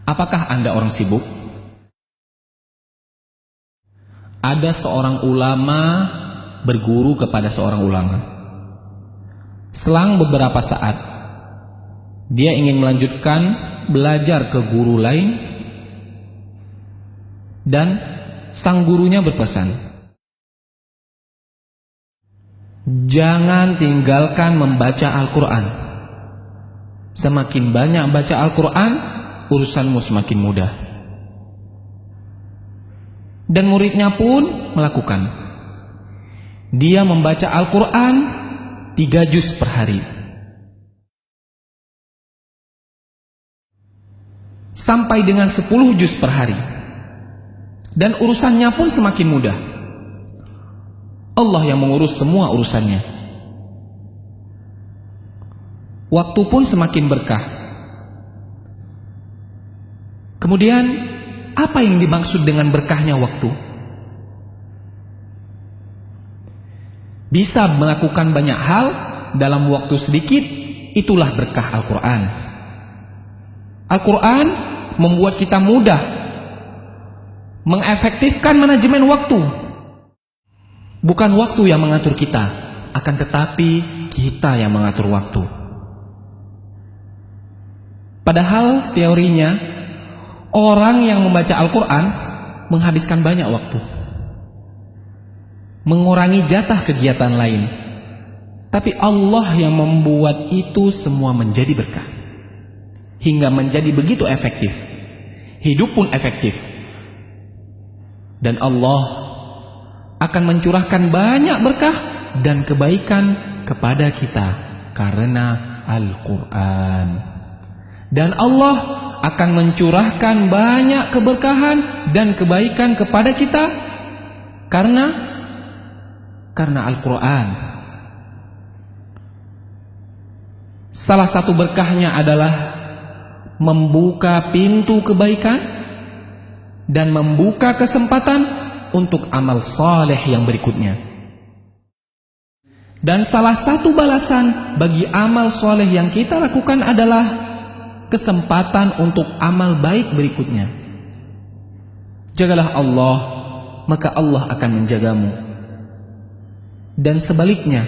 Apakah Anda orang sibuk? Ada seorang ulama berguru kepada seorang ulama. Selang beberapa saat, dia ingin melanjutkan belajar ke guru lain, dan sang gurunya berpesan, jangan tinggalkan membaca Al-Quran. Semakin banyak baca Al-Quran, urusanmu semakin mudah. Dan muridnya pun melakukan. Dia membaca Al-Quran 3 juz per hari. Sampai dengan 10 juz per hari. Dan urusannya pun semakin mudah. Allah yang mengurus semua urusannya. Waktu pun semakin berkah. Kemudian, apa yang dimaksud dengan berkahnya waktu? Bisa melakukan banyak hal dalam waktu sedikit, itulah berkah Al-Quran. Al-Quran membuat kita mudah mengefektifkan manajemen waktu. Bukan waktu yang mengatur kita, akan tetapi kita yang mengatur waktu. Padahal teorinya, orang yang membaca Al-Quran menghabiskan banyak waktu, mengurangi jatah kegiatan lain. Tapi Allah yang membuat itu semua menjadi berkah, hingga menjadi begitu efektif. Hidup pun efektif. Dan Allah akan mencurahkan banyak berkah dan kebaikan kepada kita karena Al-Quran. Dan Allah akan mencurahkan banyak keberkahan dan kebaikan kepada kita karena Al-Quran. Salah satu berkahnya adalah membuka pintu kebaikan dan membuka kesempatan untuk amal saleh yang berikutnya. Dan salah satu balasan bagi amal saleh yang kita lakukan adalah kesempatan untuk amal baik berikutnya. Jagalah Allah, maka Allah akan menjagamu. Dan sebaliknya,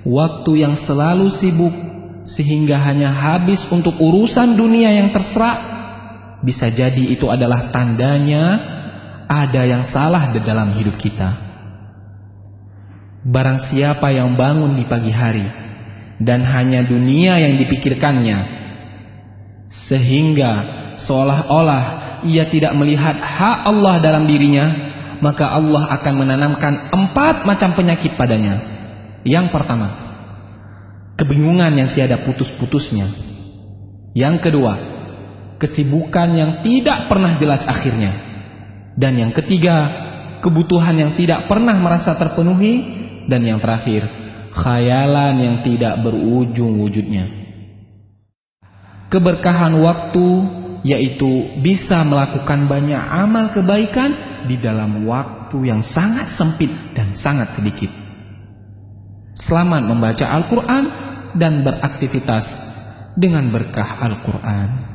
waktu yang selalu sibuk sehingga hanya habis untuk urusan dunia yang terserah, bisa jadi itu adalah tandanya ada yang salah di dalam hidup kita. Barang siapa yang bangun di pagi hari dan hanya dunia yang dipikirkannya, sehingga seolah-olah ia tidak melihat hak Allah dalam dirinya, maka Allah akan menanamkan 4 macam penyakit padanya. Yang pertama, kebingungan yang tiada putus-putusnya. Yang kedua, kesibukan yang tidak pernah jelas akhirnya. Dan yang ketiga, kebutuhan yang tidak pernah merasa terpenuhi. Dan yang terakhir, khayalan yang tidak berujung wujudnya. Keberkahan waktu yaitu bisa melakukan banyak amal kebaikan di dalam waktu yang sangat sempit dan sangat sedikit. Selamat membaca Al-Quran dan beraktivitas dengan berkah Al-Quran.